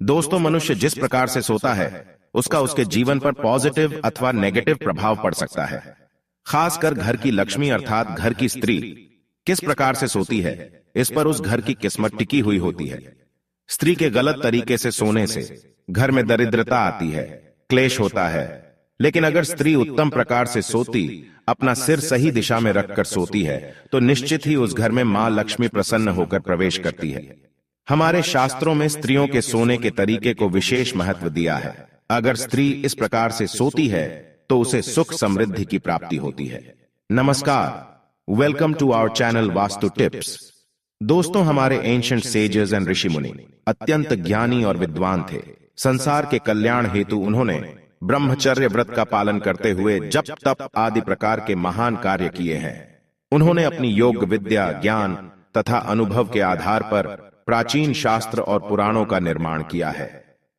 दोस्तों, मनुष्य जिस प्रकार से सोता है उसका उसके जीवन पर पॉजिटिव अथवा नेगेटिव प्रभाव पड़ सकता है। खासकर घर की लक्ष्मी अर्थात घर की स्त्री किस प्रकार से सोती है, इस पर उस घर की किस्मत टिकी हुई होती है। स्त्री के गलत तरीके से सोने से घर में दरिद्रता आती है, क्लेश होता है। लेकिन अगर स्त्री उत्तम प्रकार से सोती, अपना सिर सही दिशा में रखकर सोती है, तो निश्चित ही उस घर में मां लक्ष्मी प्रसन्न होकर प्रवेश करती है। हमारे शास्त्रों में स्त्रियों के सोने के तरीके को विशेष महत्व दिया है। अगर स्त्री इस प्रकार से सोती है तो उसे सुख समृद्धि की प्राप्ति होती है। नमस्कार, welcome to our channel Vastu tips. दोस्तों, हमारे एंशिएंट सेजेस एंड ऋषि मुनि अत्यंत ज्ञानी और विद्वान थे। संसार के कल्याण हेतु उन्होंने ब्रह्मचर्य व्रत का पालन करते हुए जप तप आदि प्रकार के महान कार्य किए हैं। उन्होंने अपनी योग विद्या, ज्ञान तथा अनुभव के आधार पर प्राचीन शास्त्र और पुराणों का निर्माण किया है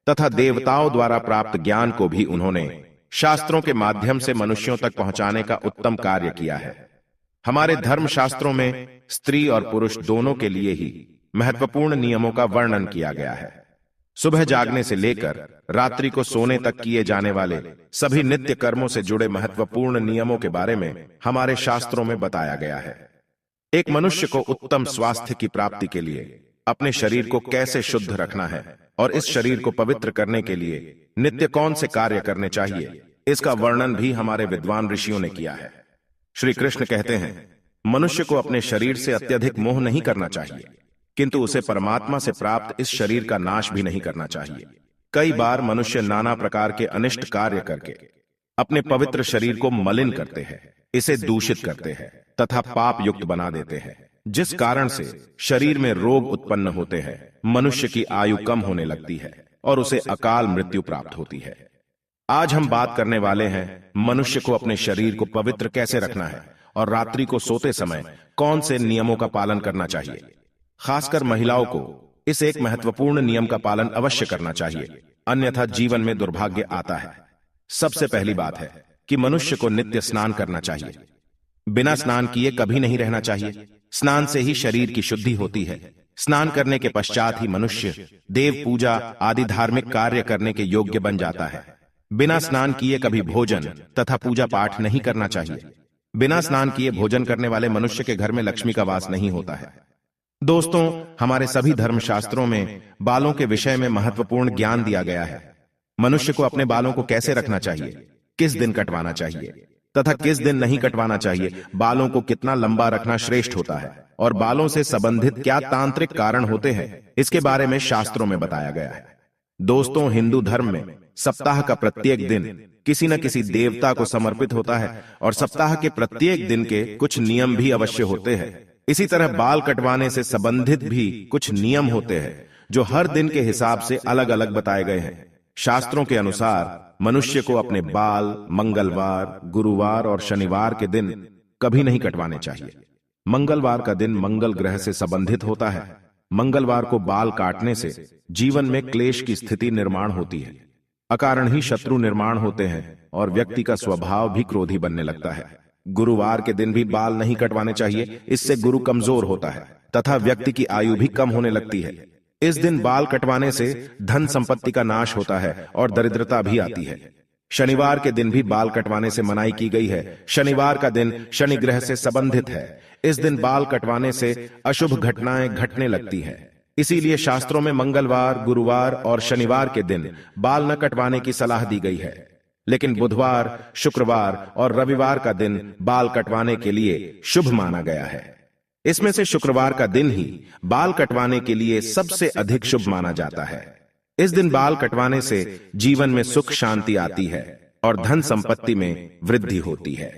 तथा देवताओं द्वारा प्राप्त ज्ञान को भी उन्होंने शास्त्रों के माध्यम से मनुष्यों तक पहुंचाने का उत्तम कार्य किया है। हमारे धर्म शास्त्रों में स्त्री और पुरुष दोनों के लिए ही महत्वपूर्ण नियमों का वर्णन किया गया है। सुबह जागने से लेकर रात्रि को सोने तक किए जाने वाले सभी नित्य कर्मों से जुड़े महत्वपूर्ण नियमों के बारे में हमारे शास्त्रों में बताया गया है। एक मनुष्य को उत्तम स्वास्थ्य की प्राप्ति के लिए अपने शरीर को कैसे शुद्ध रखना है और इस शरीर को पवित्र करने के लिए नित्य कौन से कार्य करने चाहिए, इसका वर्णन भी हमारे विद्वान ऋषियों ने किया है। श्री कृष्ण कहते हैं, मनुष्य को अपने शरीर से अत्यधिक मोह नहीं करना चाहिए, किंतु उसे परमात्मा से प्राप्त इस शरीर का नाश भी नहीं करना चाहिए। कई बार मनुष्य नाना प्रकार के अनिष्ट कार्य करके अपने पवित्र शरीर को मलिन करते हैं, इसे दूषित करते हैं तथा पाप युक्त बना देते हैं, जिस कारण से शरीर में रोग उत्पन्न होते हैं, मनुष्य की आयु कम होने लगती है और उसे अकाल मृत्यु प्राप्त होती है। आज हम बात करने वाले हैं मनुष्य को अपने शरीर को पवित्र कैसे रखना है और रात्रि को सोते समय कौन से नियमों का पालन करना चाहिए। खासकर महिलाओं को इस एक महत्वपूर्ण नियम का पालन अवश्य करना चाहिए, अन्यथा जीवन में दुर्भाग्य आता है। सबसे पहली बात है कि मनुष्य को नित्य स्नान करना चाहिए। बिना स्नान किए कभी नहीं रहना चाहिए। स्नान से ही शरीर की शुद्धि होती है। स्नान करने के पश्चात ही मनुष्य देव पूजा आदि धार्मिक कार्य करने के योग्य बन जाता है। बिना स्नान किए कभी भोजन तथा पूजा पाठ नहीं करना चाहिए। बिना स्नान किए भोजन करने वाले मनुष्य के घर में लक्ष्मी का वास नहीं होता है। दोस्तों, हमारे सभी धर्मशास्त्रों में बालों के विषय में महत्वपूर्ण ज्ञान दिया गया है। मनुष्य को अपने बालों को कैसे रखना चाहिए, किस दिन कटवाना चाहिए तथा किस दिन नहीं कटवाना चाहिए, बालों को कितना लंबा रखना श्रेष्ठ होता है और बालों से संबंधित क्या तांत्रिक कारण होते हैं, इसके बारे में शास्त्रों में बताया गया है। दोस्तों, हिंदू धर्म में सप्ताह का प्रत्येक दिन किसी न किसी देवता को समर्पित होता है और सप्ताह के प्रत्येक दिन के कुछ नियम भी अवश्य होते हैं। इसी तरह बाल कटवाने से संबंधित भी कुछ नियम होते हैं जो हर दिन के हिसाब से अलग अलग बताए गए हैं। शास्त्रों के अनुसार मनुष्य को अपने बाल मंगलवार, गुरुवार और शनिवार के दिन कभी नहीं कटवाने चाहिए। मंगलवार का दिन मंगल ग्रह से संबंधित होता है। मंगलवार को बाल काटने से जीवन में क्लेश की स्थिति निर्माण होती है, अकारण ही शत्रु निर्माण होते हैं और व्यक्ति का स्वभाव भी क्रोधी बनने लगता है। गुरुवार के दिन भी बाल नहीं कटवाने चाहिए, इससे गुरु कमजोर होता है तथा व्यक्ति की आयु भी कम होने लगती है। इस दिन बाल कटवाने से धन संपत्ति का नाश होता है और दरिद्रता भी आती है। शनिवार के दिन भी बाल कटवाने से मनाही की गई है। शनिवार का दिन शनि ग्रह से संबंधित है। इस दिन बाल कटवाने से अशुभ घटनाएं घटने लगती हैं। इसीलिए शास्त्रों में मंगलवार, गुरुवार और शनिवार के दिन बाल न कटवाने की सलाह दी गई है। लेकिन बुधवार, शुक्रवार और रविवार का दिन बाल कटवाने के लिए शुभ माना गया है। इसमें से शुक्रवार का दिन ही बाल कटवाने के लिए सबसे अधिक शुभ माना जाता है। इस दिन बाल कटवाने से जीवन में सुख शांति आती है और धन संपत्ति में वृद्धि होती है।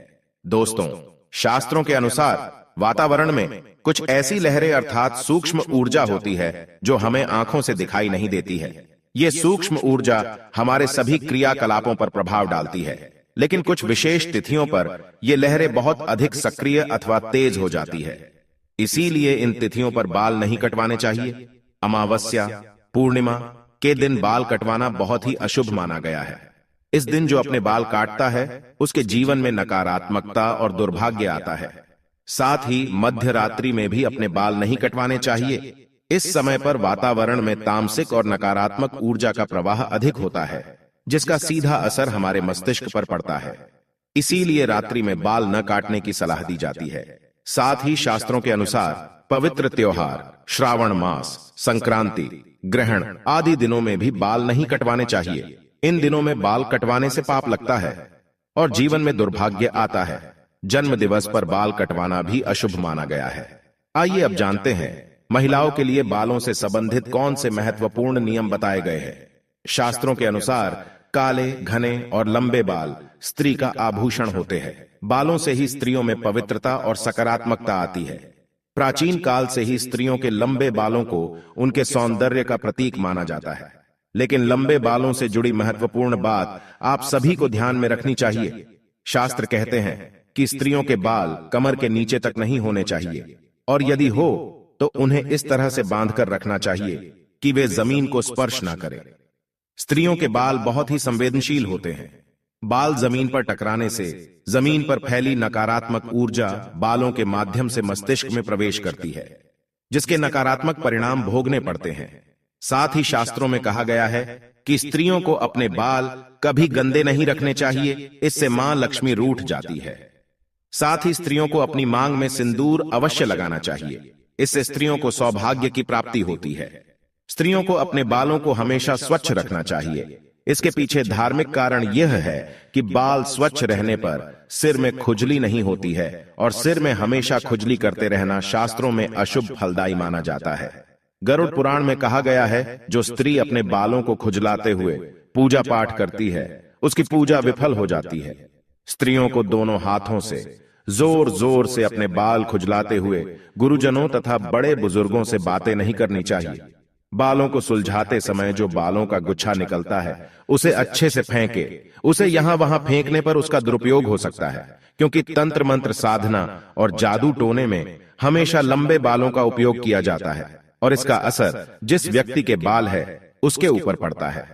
दोस्तों, शास्त्रों के अनुसार वातावरण में कुछ ऐसी लहरें अर्थात सूक्ष्म ऊर्जा होती है जो हमें आंखों से दिखाई नहीं देती है। ये सूक्ष्म ऊर्जा हमारे सभी क्रियाकलापों पर प्रभाव डालती है, लेकिन कुछ विशेष तिथियों पर ये लहरें बहुत अधिक सक्रिय अथवा तेज हो जाती है। इसीलिए इन तिथियों पर बाल नहीं कटवाने चाहिए। अमावस्या, पूर्णिमा के दिन बाल कटवाना बहुत ही अशुभ माना गया है। इस दिन जो अपने बाल काटता है उसके जीवन में नकारात्मकता और दुर्भाग्य आता है। साथ ही मध्य रात्रि में भी अपने बाल नहीं कटवाने चाहिए। इस समय पर वातावरण में तामसिक और नकारात्मक ऊर्जा का प्रवाह अधिक होता है, जिसका सीधा असर हमारे मस्तिष्क पर पड़ता है। इसीलिए रात्रि में बाल न काटने की सलाह दी जाती है। साथ ही शास्त्रों के अनुसार पवित्र त्योहार, श्रावण मास, संक्रांति, ग्रहण आदि दिनों में भी बाल नहीं कटवाने चाहिए। इन दिनों में बाल कटवाने से पाप लगता है और जीवन में दुर्भाग्य आता है। जन्म दिवस पर बाल कटवाना भी अशुभ माना गया है। आइए अब जानते हैं महिलाओं के लिए बालों से संबंधित कौन से महत्वपूर्ण नियम बताए गए हैं। शास्त्रों के अनुसार काले, घने और लंबे बाल स्त्री का आभूषण होते हैं। बालों से ही स्त्रियों में पवित्रता और सकारात्मकता आती है। प्राचीन काल से ही स्त्रियों के लंबे बालों को उनके सौंदर्य का प्रतीक माना जाता है। लेकिन लंबे बालों से जुड़ी महत्वपूर्ण बात आप सभी को ध्यान में रखनी चाहिए। शास्त्र कहते हैं कि स्त्रियों के बाल कमर के नीचे तक नहीं होने चाहिए, और यदि हो तो उन्हें इस तरह से बांधकर रखना चाहिए कि वे जमीन को स्पर्श ना करें। स्त्रियों के बाल बहुत ही संवेदनशील होते हैं। बाल जमीन पर टकराने से जमीन पर फैली नकारात्मक ऊर्जा बालों के माध्यम से मस्तिष्क में प्रवेश करती है, जिसके नकारात्मक परिणाम भोगने पड़ते हैं। साथ ही शास्त्रों में कहा गया है कि स्त्रियों को अपने बाल कभी गंदे नहीं रखने चाहिए, इससे मां लक्ष्मी रूठ जाती है। साथ ही स्त्रियों को अपनी मांग में सिंदूर अवश्य लगाना चाहिए, इससे स्त्रियों को सौभाग्य की प्राप्ति होती है। स्त्रियों को अपने बालों को हमेशा स्वच्छ रखना चाहिए। इसके पीछे धार्मिक कारण यह है कि बाल स्वच्छ रहने पर सिर में खुजली नहीं होती है, और सिर में हमेशा खुजली करते रहना शास्त्रों में अशुभ फलदायी माना जाता है। गरुड़ पुराण में कहा गया है, जो स्त्री अपने बालों को खुजलाते हुए पूजा पाठ करती है, उसकी पूजा विफल हो जाती है। स्त्रियों को दोनों हाथों से जोर जोर से अपने बाल खुजलाते हुए गुरुजनों तथा बड़े बुजुर्गों से बातें नहीं करनी चाहिए। बालों को सुलझाते समय जो बालों का गुच्छा निकलता है, उसे अच्छे से फेंके। उसे यहां वहां फेंकने पर उसका दुरुपयोग हो सकता है, क्योंकि तंत्र मंत्र साधना और जादू टोने में हमेशा लंबे बालों का उपयोग किया जाता है, और इसका असर जिस व्यक्ति के बाल है उसके ऊपर पड़ता है।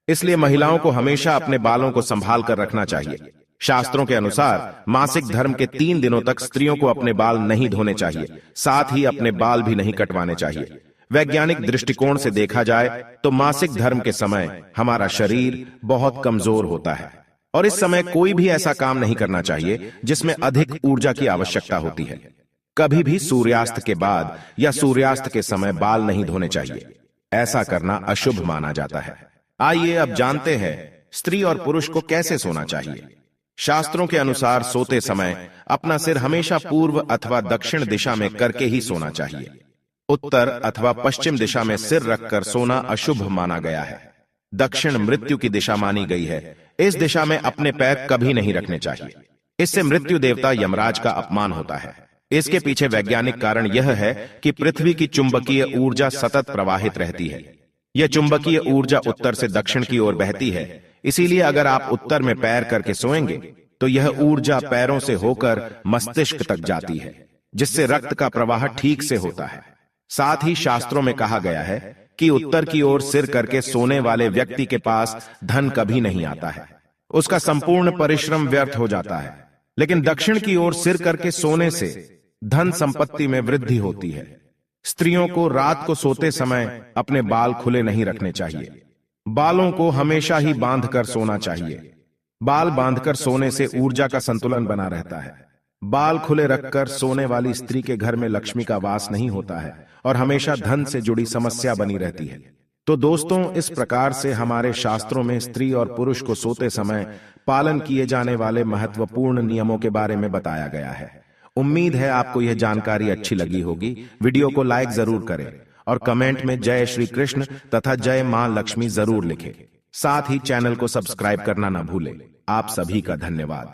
इसलिए महिलाओं को हमेशा अपने बालों को संभाल कर रखना चाहिए। शास्त्रों के अनुसार मासिक धर्म के 3 दिनों तक स्त्रियों को अपने बाल नहीं धोने चाहिए, साथ ही अपने बाल भी नहीं कटवाने चाहिए। वैज्ञानिक दृष्टिकोण से देखा जाए तो मासिक धर्म के समय हमारा शरीर बहुत कमजोर होता है, और इस समय कोई भी ऐसा काम नहीं करना चाहिए जिसमें अधिक ऊर्जा की आवश्यकता होती है। कभी भी सूर्यास्त के बाद या सूर्यास्त के समय बाल नहीं धोने चाहिए, ऐसा करना अशुभ माना जाता है। आइए अब जानते हैं स्त्री और पुरुष को कैसे सोना चाहिए। शास्त्रों के अनुसार सोते समय अपना सिर हमेशा पूर्व अथवा दक्षिण दिशा में करके ही सोना चाहिए। उत्तर अथवा पश्चिम दिशा में सिर रखकर सोना अशुभ माना गया है। दक्षिण मृत्यु की दिशा मानी गई है। इस दिशा में अपने पैर कभी नहीं रखने चाहिए, इससे मृत्यु देवता यमराज का अपमान होता है। इसके पीछे वैज्ञानिक कारण यह है कि पृथ्वी की चुंबकीय ऊर्जा सतत प्रवाहित रहती है। यह चुंबकीय ऊर्जा उत्तर से दक्षिण की ओर बहती है, इसीलिए अगर आप उत्तर में पैर करके सोएंगे तो यह ऊर्जा पैरों से होकर मस्तिष्क तक जाती है, जिससे रक्त का प्रवाह ठीक से होता है। साथ ही शास्त्रों में कहा गया है कि उत्तर की ओर सिर करके सोने वाले व्यक्ति के पास धन कभी नहीं आता है, उसका संपूर्ण परिश्रम व्यर्थ हो जाता है। लेकिन दक्षिण की ओर सिर करके सोने से धन संपत्ति में वृद्धि होती है। स्त्रियों को रात को सोते समय अपने बाल खुले नहीं रखने चाहिए। बालों को हमेशा ही बांधकर सोना चाहिए। बाल बांधकर सोने से ऊर्जा का संतुलन बना रहता है। बाल खुले रखकर सोने वाली स्त्री के घर में लक्ष्मी का वास नहीं होता है और हमेशा धन से जुड़ी समस्या बनी रहती है। तो दोस्तों, इस प्रकार से हमारे शास्त्रों में स्त्री और पुरुष को सोते समय पालन किए जाने वाले महत्वपूर्ण नियमों के बारे में बताया गया है। उम्मीद है आपको यह जानकारी अच्छी लगी होगी। वीडियो को लाइक जरूर करें और कमेंट में जय श्री कृष्ण तथा जय मां लक्ष्मी जरूर लिखें। साथ ही चैनल को सब्सक्राइब करना ना भूलें। आप सभी का धन्यवाद।